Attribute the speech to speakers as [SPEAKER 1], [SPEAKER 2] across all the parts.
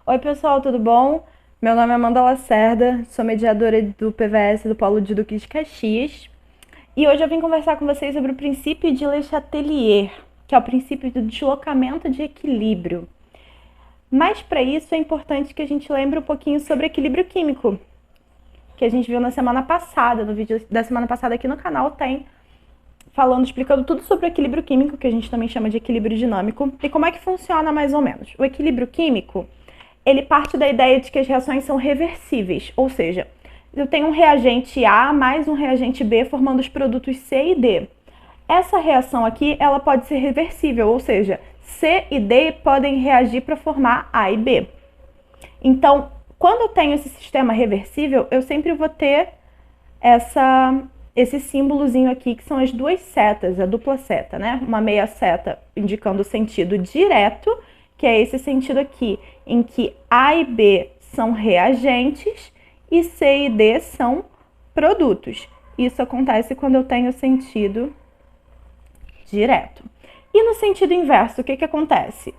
[SPEAKER 1] Oi, pessoal, tudo bom? Meu nome é Amanda Lacerda, sou mediadora do PVS do Polo de Duque de Caxias. E hoje eu vim conversar com vocês sobre o princípio de Le Chatelier, que é o princípio do deslocamento de equilíbrio. Mas para isso é importante que a gente lembre um pouquinho sobre equilíbrio químico, que a gente viu na semana passada, no vídeo da semana passada aqui no canal tem explicando tudo sobre o equilíbrio químico, que a gente também chama de equilíbrio dinâmico, e como é que funciona mais ou menos. O equilíbrio químico, ele parte da ideia de que as reações são reversíveis, ou seja, eu tenho um reagente A mais um reagente B formando os produtos C e D. Essa reação aqui, ela pode ser reversível, ou seja, C e D podem reagir para formar A e B. Então, quando eu tenho esse sistema reversível, eu sempre vou ter esse símbolozinho aqui, que são as duas setas, a dupla seta, né? Uma meia seta indicando o sentido direto, que é esse sentido aqui, em que A e B são reagentes e C e D são produtos. Isso acontece quando eu tenho sentido direto. E no sentido inverso, o que acontece?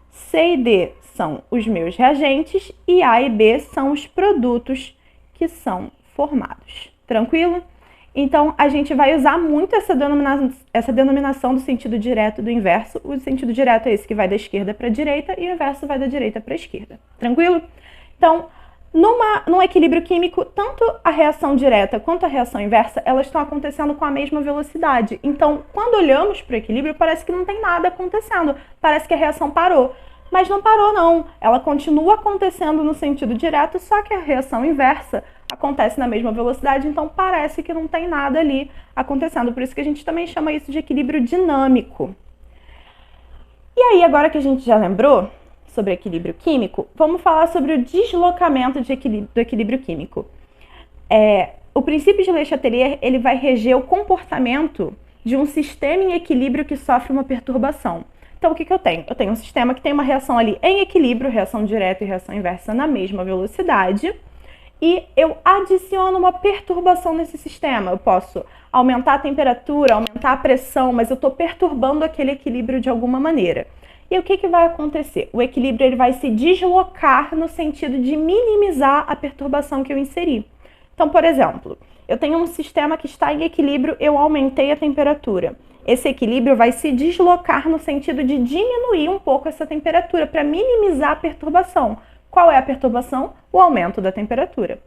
[SPEAKER 1] C e D são os meus reagentes e A e B são os produtos que são formados. Tranquilo? Então, a gente vai usar muito essa denominação do sentido direto e do inverso. O sentido direto é esse que vai da esquerda para a direita e o inverso vai da direita para a esquerda. Tranquilo? Então, num equilíbrio químico, tanto a reação direta quanto a reação inversa, elas estão acontecendo com a mesma velocidade. Então, quando olhamos para o equilíbrio, parece que não tem nada acontecendo. Parece que a reação parou. Mas não parou, não. Ela continua acontecendo no sentido direto, só que a reação inversa acontece na mesma velocidade, então parece que não tem nada ali acontecendo. Por isso que a gente também chama isso de equilíbrio dinâmico. E aí, agora que a gente já lembrou sobre equilíbrio químico, vamos falar sobre o deslocamento do equilíbrio químico. O princípio de Le Chatelier, ele vai reger o comportamento de um sistema em equilíbrio que sofre uma perturbação. Então, o que eu tenho? Eu tenho um sistema que tem uma reação ali em equilíbrio, reação direta e reação inversa na mesma velocidade, e eu adiciono uma perturbação nesse sistema. Eu posso aumentar a temperatura, aumentar a pressão, mas eu estou perturbando aquele equilíbrio de alguma maneira. E o que vai acontecer? O equilíbrio ele vai se deslocar no sentido de minimizar a perturbação que eu inseri. Então, por exemplo, eu tenho um sistema que está em equilíbrio, eu aumentei a temperatura. Esse equilíbrio vai se deslocar no sentido de diminuir um pouco essa temperatura para minimizar a perturbação. Qual é a perturbação? O aumento da temperatura.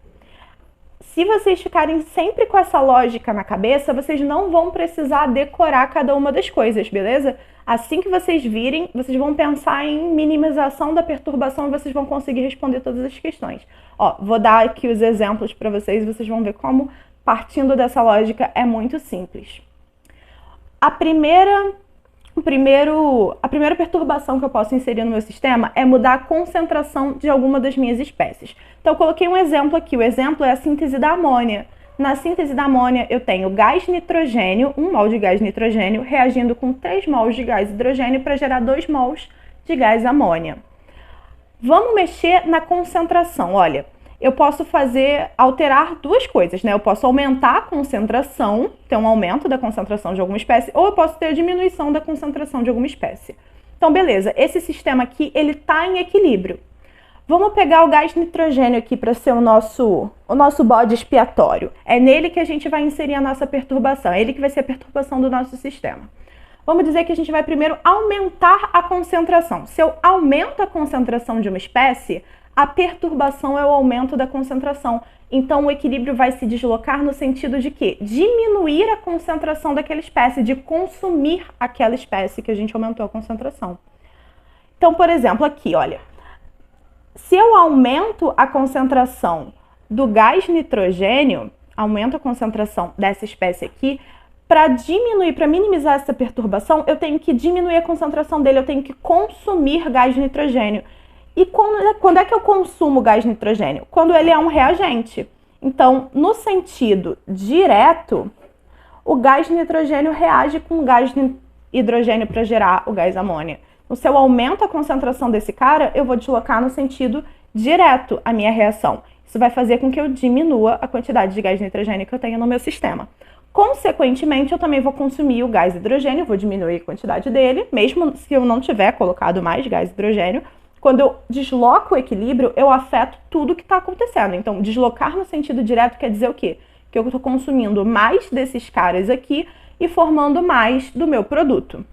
[SPEAKER 1] Se vocês ficarem sempre com essa lógica na cabeça, vocês não vão precisar decorar cada uma das coisas, beleza? Assim que vocês virem, vocês vão pensar em minimização da perturbação e vocês vão conseguir responder todas as questões. Ó, vou dar aqui os exemplos para vocês e vocês vão ver como, partindo dessa lógica, é muito simples. A primeira perturbação que eu posso inserir no meu sistema é mudar a concentração de alguma das minhas espécies. Então, eu coloquei um exemplo aqui. O exemplo é a síntese da amônia. Na síntese da amônia, eu tenho gás nitrogênio, 1 mol de gás nitrogênio, reagindo com 3 mols de gás hidrogênio para gerar 2 mols de gás amônia. Vamos mexer na concentração. Olha, eu posso alterar duas coisas, né? Eu posso aumentar a concentração, ter um aumento da concentração de alguma espécie, ou eu posso ter a diminuição da concentração de alguma espécie. Então, beleza, esse sistema aqui, ele está em equilíbrio. Vamos pegar o gás nitrogênio aqui para ser o nosso bode expiatório. É nele que a gente vai inserir a nossa perturbação, é ele que vai ser a perturbação do nosso sistema. Vamos dizer que a gente vai primeiro aumentar a concentração. Se eu aumento a concentração de uma espécie, a perturbação é o aumento da concentração. Então, o equilíbrio vai se deslocar no sentido de quê? Diminuir a concentração daquela espécie, de consumir aquela espécie que a gente aumentou a concentração. Então, por exemplo, aqui, olha. Se eu aumento a concentração do gás nitrogênio, aumento a concentração dessa espécie aqui, para minimizar essa perturbação, eu tenho que diminuir a concentração dele, eu tenho que consumir gás nitrogênio. E quando é que eu consumo gás nitrogênio? Quando ele é um reagente. Então, no sentido direto, o gás nitrogênio reage com o gás hidrogênio para gerar o gás amônia. Então, se eu aumento a concentração desse cara, eu vou deslocar no sentido direto a minha reação. Isso vai fazer com que eu diminua a quantidade de gás nitrogênio que eu tenho no meu sistema. Consequentemente, eu também vou consumir o gás hidrogênio, vou diminuir a quantidade dele, mesmo se eu não tiver colocado mais gás hidrogênio. Quando eu desloco o equilíbrio, eu afeto tudo que está acontecendo. Então, deslocar no sentido direto quer dizer o quê? Que eu estou consumindo mais desses caras aqui e formando mais do meu produto.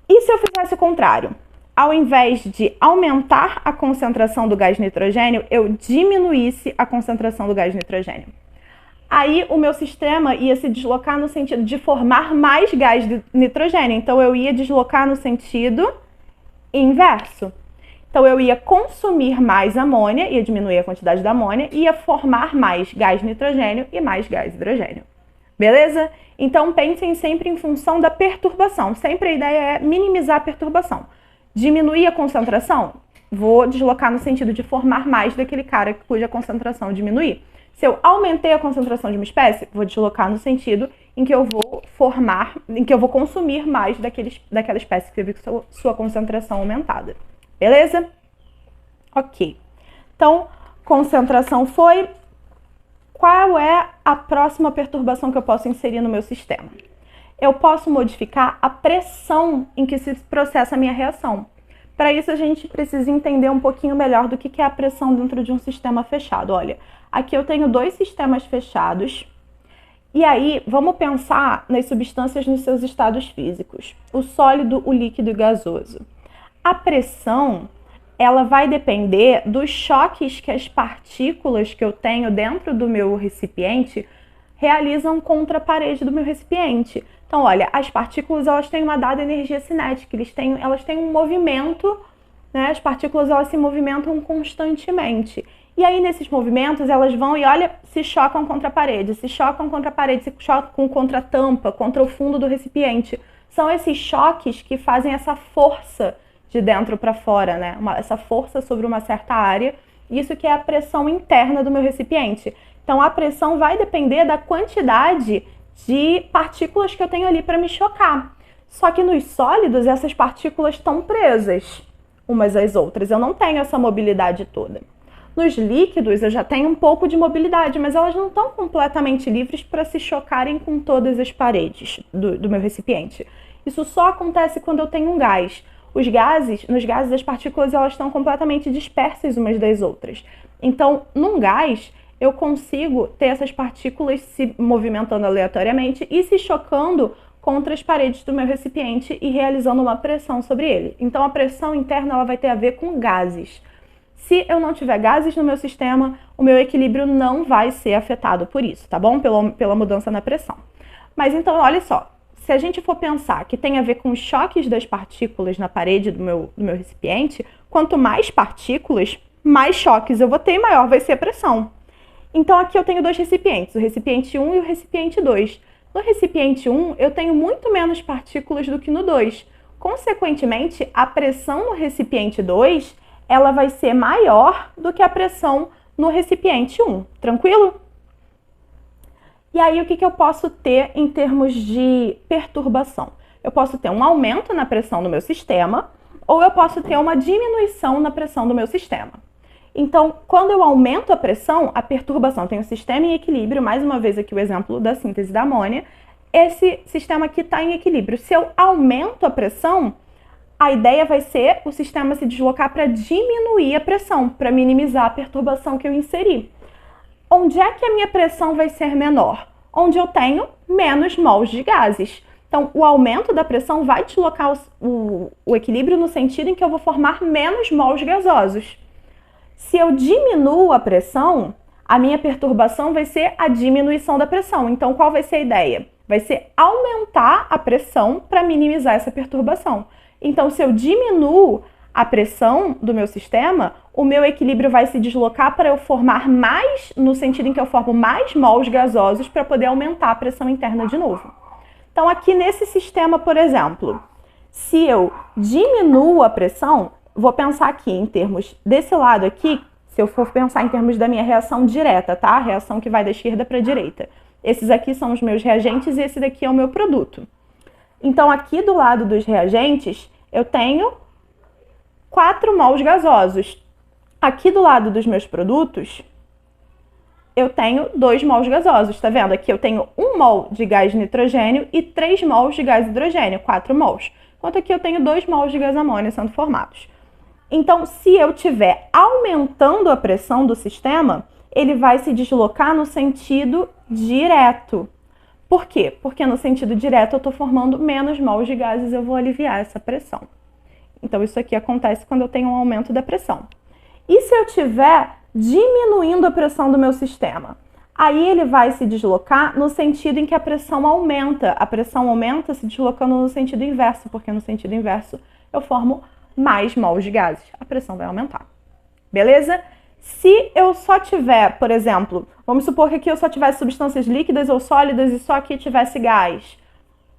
[SPEAKER 1] E se eu fizesse o contrário? Ao invés de aumentar a concentração do gás nitrogênio, eu diminuísse a concentração do gás nitrogênio. Aí o meu sistema ia se deslocar no sentido de formar mais gás de nitrogênio. Então eu ia deslocar no sentido inverso. Então eu ia consumir mais amônia, ia diminuir a quantidade da amônia, ia formar mais gás nitrogênio e mais gás hidrogênio. Beleza? Então pensem sempre em função da perturbação. Sempre a ideia é minimizar a perturbação. Diminuir a concentração? Vou deslocar no sentido de formar mais daquele cara cuja concentração diminuir. Se eu aumentei a concentração de uma espécie, vou deslocar no sentido em que eu vou consumir mais daquela espécie que teve sua concentração aumentada. Beleza? Ok. Então, concentração foi. Qual é a próxima perturbação que eu posso inserir no meu sistema? Eu posso modificar a pressão em que se processa a minha reação. Para isso, a gente precisa entender um pouquinho melhor do que é a pressão dentro de um sistema fechado. Olha, aqui eu tenho dois sistemas fechados. E aí, vamos pensar nas substâncias nos seus estados físicos. O sólido, o líquido e o gasoso. A pressão, ela vai depender dos choques que as partículas que eu tenho dentro do meu recipiente realizam contra a parede do meu recipiente. Então, olha, as partículas elas têm uma dada energia cinética, elas têm um movimento, né? As partículas elas se movimentam constantemente. E aí, nesses movimentos, elas vão e, olha, se chocam contra a parede, se chocam contra a tampa, contra o fundo do recipiente. São esses choques que fazem essa força de dentro para fora, né? Essa força sobre uma certa área. Isso que é a pressão interna do meu recipiente. Então, a pressão vai depender da quantidade de partículas que eu tenho ali para me chocar. Só que nos sólidos, essas partículas estão presas umas às outras. Eu não tenho essa mobilidade toda. Nos líquidos, eu já tenho um pouco de mobilidade, mas elas não estão completamente livres para se chocarem com todas as paredes do meu recipiente. Isso só acontece quando eu tenho um gás. Nos gases, as partículas elas estão completamente dispersas umas das outras. Então, num gás, eu consigo ter essas partículas se movimentando aleatoriamente e se chocando contra as paredes do meu recipiente e realizando uma pressão sobre ele. Então, a pressão interna ela vai ter a ver com gases. Se eu não tiver gases no meu sistema, o meu equilíbrio não vai ser afetado por isso, tá bom? Pela mudança na pressão. Mas então, olha só, se a gente for pensar que tem a ver com os choques das partículas na parede do meu recipiente, quanto mais partículas, mais choques eu vou ter e maior vai ser a pressão. Então, aqui eu tenho dois recipientes, o recipiente 1 e o recipiente 2. No recipiente 1, eu tenho muito menos partículas do que no 2. Consequentemente, a pressão no recipiente 2, ela vai ser maior do que a pressão no recipiente 1. Tranquilo? E aí, o que eu posso ter em termos de perturbação? Eu posso ter um aumento na pressão do meu sistema, ou eu posso ter uma diminuição na pressão do meu sistema. Então, quando eu aumento a pressão, a perturbação tem o sistema em equilíbrio, mais uma vez aqui o exemplo da síntese da amônia, esse sistema aqui está em equilíbrio. Se eu aumento a pressão, a ideia vai ser o sistema se deslocar para diminuir a pressão, para minimizar a perturbação que eu inseri. Onde é que a minha pressão vai ser menor? Onde eu tenho menos mols de gases. Então, o aumento da pressão vai deslocar o equilíbrio no sentido em que eu vou formar menos mols gasosos. Se eu diminuo a pressão, a minha perturbação vai ser a diminuição da pressão. Então, qual vai ser a ideia? Vai ser aumentar a pressão para minimizar essa perturbação. Então, se eu diminuo a pressão do meu sistema, o meu equilíbrio vai se deslocar para eu formar mais, no sentido em que eu formo mais mols gasosos para poder aumentar a pressão interna de novo. Então, aqui nesse sistema, por exemplo, se eu diminuo a pressão, vou pensar aqui em termos desse lado aqui, se eu for pensar em termos da minha reação direta, tá? A reação que vai da esquerda para a direita. Esses aqui são os meus reagentes e esse daqui é o meu produto. Então, aqui do lado dos reagentes, eu tenho 4 mols gasosos. Aqui do lado dos meus produtos, eu tenho 2 mols gasosos, tá vendo? Aqui eu tenho 1 mol de gás nitrogênio e 3 mols de gás hidrogênio, 4 mols. Enquanto aqui eu tenho 2 mols de gás amônia sendo formados. Então, se eu estiver aumentando a pressão do sistema, ele vai se deslocar no sentido direto. Por quê? Porque no sentido direto eu estou formando menos mols de gases, eu vou aliviar essa pressão. Então, isso aqui acontece quando eu tenho um aumento da pressão. E se eu estiver diminuindo a pressão do meu sistema? Aí ele vai se deslocar no sentido em que a pressão aumenta. A pressão aumenta se deslocando no sentido inverso, porque no sentido inverso eu formo mais mols de gases. A pressão vai aumentar. Beleza? Se eu só tiver, por exemplo, vamos supor que aqui eu só tivesse substâncias líquidas ou sólidas e só aqui tivesse gás.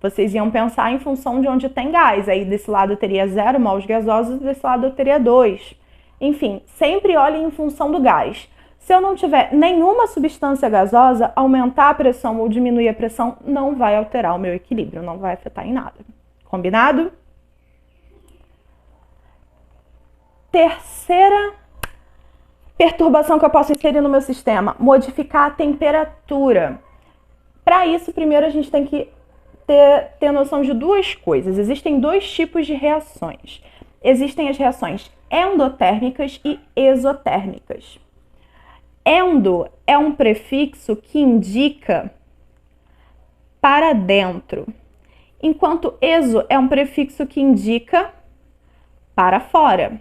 [SPEAKER 1] Vocês iam pensar em função de onde tem gás. Aí desse lado eu teria 0 mols gasosos e desse lado eu teria 2. Enfim, sempre olhem em função do gás. Se eu não tiver nenhuma substância gasosa, aumentar a pressão ou diminuir a pressão não vai alterar o meu equilíbrio, não vai afetar em nada. Combinado? Terceira perturbação que eu posso inserir no meu sistema, modificar a temperatura. Para isso, primeiro a gente tem que ter noção de duas coisas. Existem dois tipos de reações. Existem as reações endotérmicas e exotérmicas. Endo é um prefixo que indica para dentro, enquanto exo é um prefixo que indica para fora.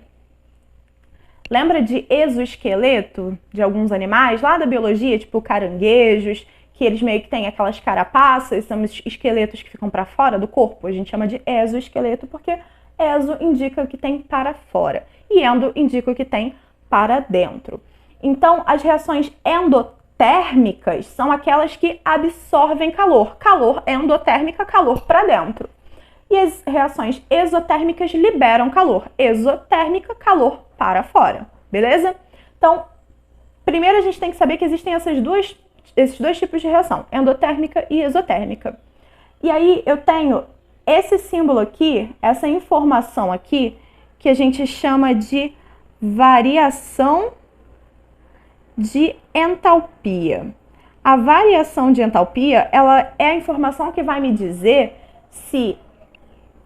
[SPEAKER 1] Lembra de exoesqueleto de alguns animais lá da biologia, tipo caranguejos, que eles meio que têm aquelas carapaças, são os esqueletos que ficam para fora do corpo? A gente chama de exoesqueleto porque exo indica o que tem para fora e endo indica o que tem para dentro. Então, as reações endotérmicas são aquelas que absorvem calor. Calor endotérmica, calor para dentro. E as reações exotérmicas liberam calor. Exotérmica, calor para fora. Beleza? Então, primeiro a gente tem que saber que existem esses dois tipos de reação, endotérmica e exotérmica. E aí eu tenho esse símbolo aqui, essa informação aqui, que a gente chama de variação de entalpia. A variação de entalpia, ela é a informação que vai me dizer se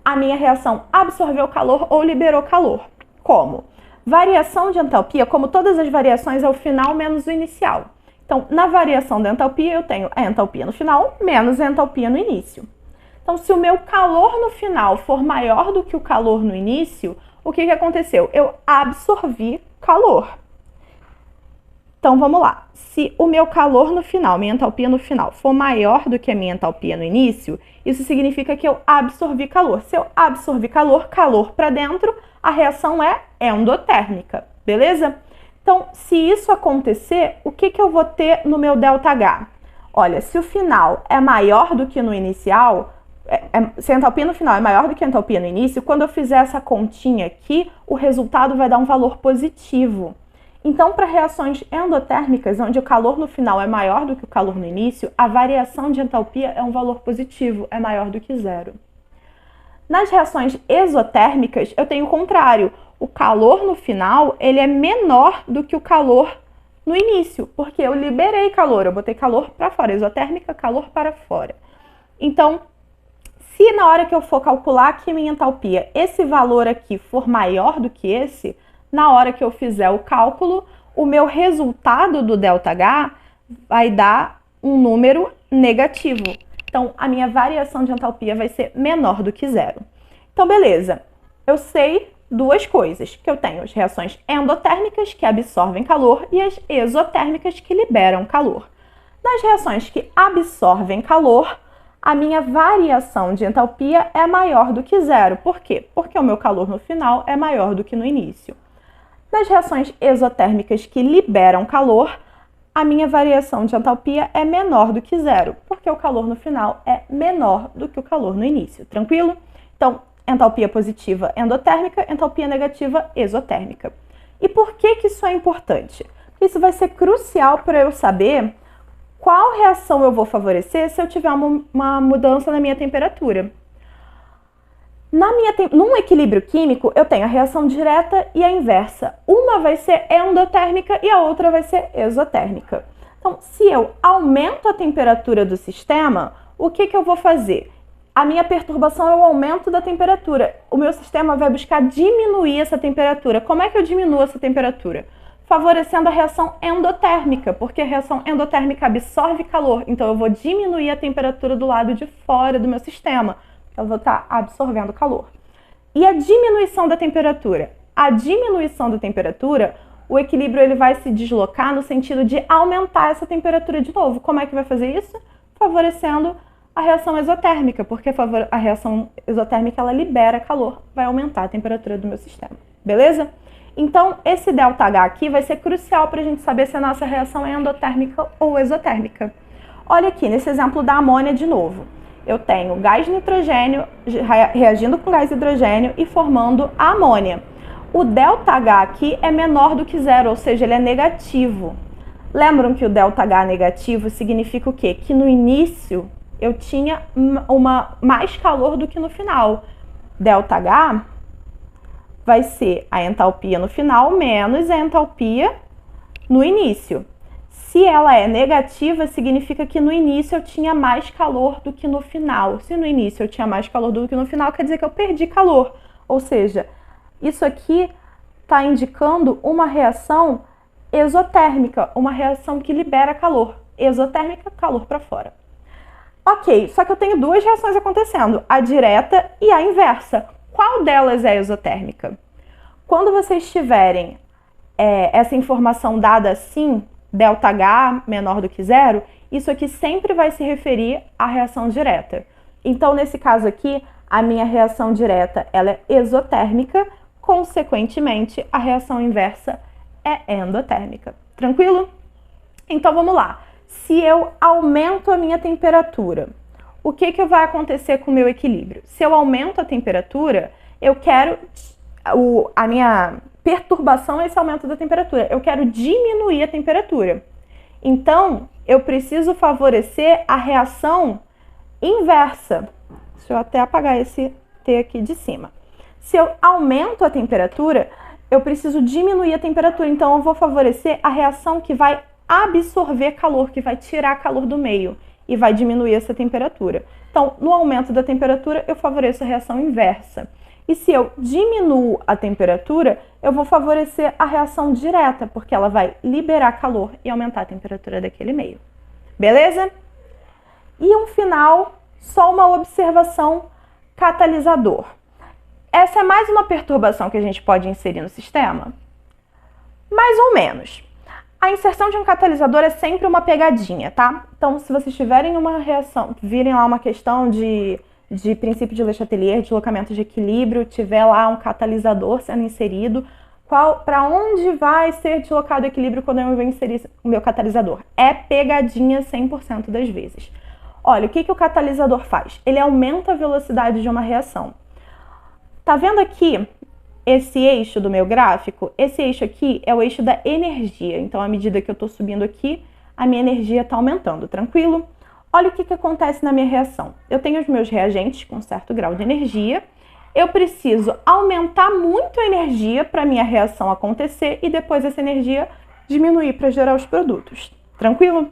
[SPEAKER 1] a minha reação absorveu calor ou liberou calor. Como? Variação de entalpia, como todas as variações, é o final menos o inicial. Então, na variação da entalpia, eu tenho a entalpia no final menos a entalpia no início. Então, se o meu calor no final for maior do que o calor no início, o que aconteceu? Eu absorvi calor. Então, vamos lá. Se o meu calor no final, minha entalpia no final, for maior do que a minha entalpia no início, isso significa que eu absorvi calor. Se eu absorvi calor, calor para dentro, a reação é endotérmica, beleza? Então, se isso acontecer, o que eu vou ter no meu ΔH? Olha, se o final é maior do que no inicial, se a entalpia no final é maior do que a entalpia no início, quando eu fizer essa continha aqui, o resultado vai dar um valor positivo. Então, para reações endotérmicas, onde o calor no final é maior do que o calor no início, a variação de entalpia é um valor positivo, é maior do que 0. Nas reações exotérmicas, eu tenho o contrário. O calor no final, ele é menor do que o calor no início, porque eu liberei calor, eu botei calor para fora. Exotérmica, calor para fora. Então, se na hora que eu for calcular aqui minha entalpia, esse valor aqui for maior do que esse, na hora que eu fizer o cálculo, o meu resultado do ΔH vai dar um número negativo. Então, a minha variação de entalpia vai ser menor do que 0. Então, beleza. Eu sei duas coisas, que eu tenho as reações endotérmicas, que absorvem calor, e as exotérmicas, que liberam calor. Nas reações que absorvem calor, a minha variação de entalpia é maior do que 0. Por quê? Porque o meu calor no final é maior do que no início. Nas reações exotérmicas que liberam calor, a minha variação de entalpia é menor do que 0, porque o calor no final é menor do que o calor no início. Tranquilo? Então, entalpia positiva endotérmica, entalpia negativa exotérmica. E por que isso é importante? Porque isso vai ser crucial para eu saber qual reação eu vou favorecer se eu tiver uma mudança na minha temperatura. Num equilíbrio químico, eu tenho a reação direta e a inversa. Uma vai ser endotérmica e a outra vai ser exotérmica. Então, se eu aumento a temperatura do sistema, o que eu vou fazer? a minha perturbação é o aumento da temperatura. O meu sistema vai buscar diminuir essa temperatura. Como é que eu diminuo essa temperatura? Favorecendo a reação endotérmica, porque a reação endotérmica absorve calor. Então, eu vou diminuir a temperatura do lado de fora do meu sistema. Eu vou estar absorvendo calor. E a diminuição da temperatura? A diminuição da temperatura, o equilíbrio ele vai se deslocar no sentido de aumentar essa temperatura de novo. Como é que vai fazer isso? Favorecendo a reação exotérmica, porque a reação exotérmica ela libera calor, vai aumentar a temperatura do meu sistema. Beleza? Então, esse ΔH aqui vai ser crucial para a gente saber se a nossa reação é endotérmica ou exotérmica. Olha aqui, nesse exemplo da amônia de novo. Eu tenho gás nitrogênio reagindo com gás hidrogênio e formando a amônia. O ΔH aqui é menor do que zero, ou seja, ele é negativo. Lembram que o ΔH negativo significa o quê? Que no início eu tinha mais calor do que no final. ΔH vai ser a entalpia no final menos a entalpia no início. Se ela é negativa, significa que no início eu tinha mais calor do que no final. Se no início eu tinha mais calor do que no final, quer dizer que eu perdi calor. Ou seja, isso aqui está indicando uma reação exotérmica, uma reação que libera calor. Exotérmica, calor para fora. Ok, só que eu tenho duas reações acontecendo, a direta e a inversa. Qual delas é exotérmica? Quando vocês tiverem essa informação dada assim, ΔH menor do que zero, isso aqui sempre vai se referir à reação direta. Então, nesse caso aqui, a minha reação direta ela é exotérmica, consequentemente, a reação inversa é endotérmica. Tranquilo? Então, vamos lá. Se eu aumento a minha temperatura, o que vai acontecer com o meu equilíbrio? Se eu aumento a temperatura, eu quero... a minha perturbação é esse aumento da temperatura. Eu quero diminuir a temperatura. Então, eu preciso favorecer a reação inversa. Deixa eu até apagar esse T aqui de cima. Se eu aumento a temperatura, eu preciso diminuir a temperatura. Então, eu vou favorecer a reação que vai absorver calor, que vai tirar calor do meio e vai diminuir essa temperatura. Então, no aumento da temperatura, eu favoreço a reação inversa. E se eu diminuo a temperatura, eu vou favorecer a reação direta, porque ela vai liberar calor e aumentar a temperatura daquele meio. Beleza? E um final, só uma observação, catalisador. Essa é mais uma perturbação que a gente pode inserir no sistema? Mais ou menos. A inserção de um catalisador é sempre uma pegadinha, tá? Então, se vocês tiverem uma reação, virem lá uma questão de princípio de Le Chatelier, deslocamento de equilíbrio, tiver lá um catalisador sendo inserido, para onde vai ser deslocado o equilíbrio quando eu vou inserir o meu catalisador? É pegadinha 100% das vezes. Olha, o que o catalisador faz? Ele aumenta a velocidade de uma reação. Tá vendo aqui esse eixo do meu gráfico? Esse eixo aqui é o eixo da energia. Então, à medida que eu estou subindo aqui, a minha energia está aumentando, tranquilo? Olha o que acontece na minha reação. Eu tenho os meus reagentes com certo grau de energia. Eu preciso aumentar muito a energia para a minha reação acontecer e depois essa energia diminuir para gerar os produtos. Tranquilo?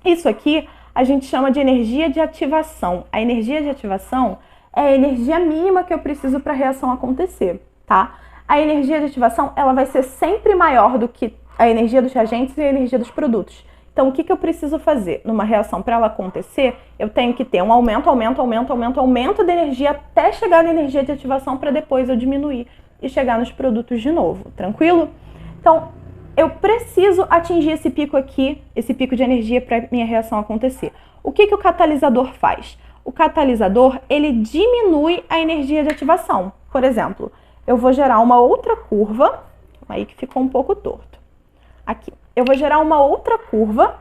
[SPEAKER 1] Isso aqui a gente chama de energia de ativação. A energia de ativação é a energia mínima que eu preciso para a reação acontecer, tá? A energia de ativação ela vai ser sempre maior do que a energia dos reagentes e a energia dos produtos. Então, o que eu preciso fazer? Numa reação, para ela acontecer, eu tenho que ter um aumento da energia até chegar na energia de ativação para depois eu diminuir e chegar nos produtos de novo, tranquilo? Então, eu preciso atingir esse pico aqui, esse pico de energia para minha reação acontecer. O que o catalisador faz? O catalisador, ele diminui a energia de ativação. Por exemplo, eu vou gerar uma outra curva, aí que ficou um pouco torto. Aqui. Eu vou gerar uma outra curva.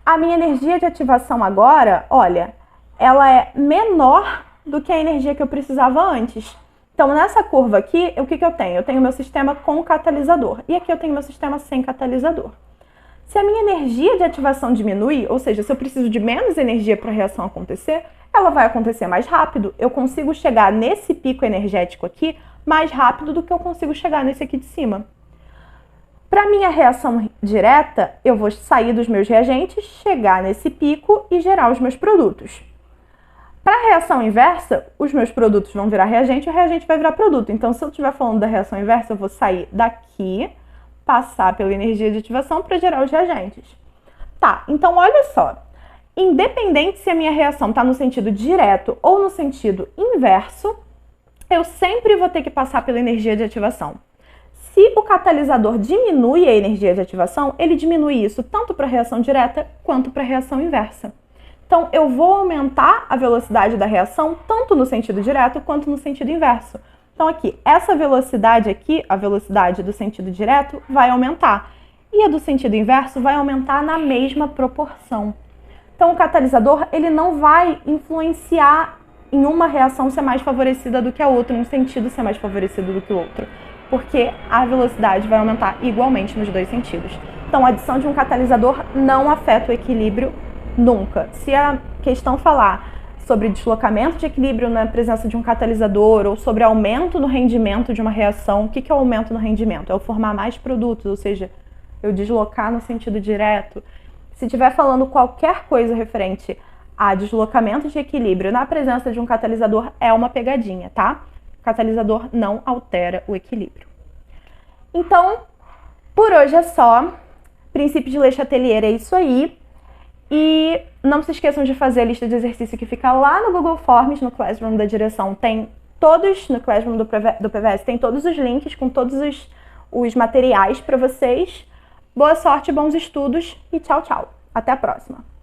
[SPEAKER 1] A minha energia de ativação agora, olha, ela é menor do que a energia que eu precisava antes. Então, nessa curva aqui, o que eu tenho? Eu tenho meu sistema com catalisador. E aqui eu tenho meu sistema sem catalisador. Se a minha energia de ativação diminui, ou seja, se eu preciso de menos energia para a reação acontecer, ela vai acontecer mais rápido. Eu consigo chegar nesse pico energético aqui mais rápido do que eu consigo chegar nesse aqui de cima. Para minha reação direta, eu vou sair dos meus reagentes, chegar nesse pico e gerar os meus produtos. Para a reação inversa, os meus produtos vão virar reagente e o reagente vai virar produto. Então, se eu estiver falando da reação inversa, eu vou sair daqui, passar pela energia de ativação para gerar os reagentes. Tá, então olha só. Independente se a minha reação está no sentido direto ou no sentido inverso, eu sempre vou ter que passar pela energia de ativação. Se o catalisador diminui a energia de ativação, ele diminui isso tanto para a reação direta quanto para a reação inversa. Então, eu vou aumentar a velocidade da reação tanto no sentido direto quanto no sentido inverso. Então, aqui, essa velocidade aqui, a velocidade do sentido direto, vai aumentar. E a do sentido inverso vai aumentar na mesma proporção. Então, o catalisador, ele não vai influenciar em uma reação ser mais favorecida do que a outra, um sentido ser mais favorecido do que o outro, porque a velocidade vai aumentar igualmente nos dois sentidos. Então, a adição de um catalisador não afeta o equilíbrio nunca. Se a questão falar sobre deslocamento de equilíbrio na presença de um catalisador ou sobre aumento no rendimento de uma reação, o que é o aumento no rendimento? É eu formar mais produtos, ou seja, eu deslocar no sentido direto. Se estiver falando qualquer coisa referente a deslocamento de equilíbrio na presença de um catalisador, é uma pegadinha, tá? O catalisador não altera o equilíbrio. Então, por hoje é só. Princípio de Le Chatelier é isso aí. E não se esqueçam de fazer a lista de exercício que fica lá no Google Forms, no Classroom da direção. Tem todos, no Classroom do PVS, tem todos os links com todos os materiais para vocês. Boa sorte, bons estudos e tchau, tchau. Até a próxima.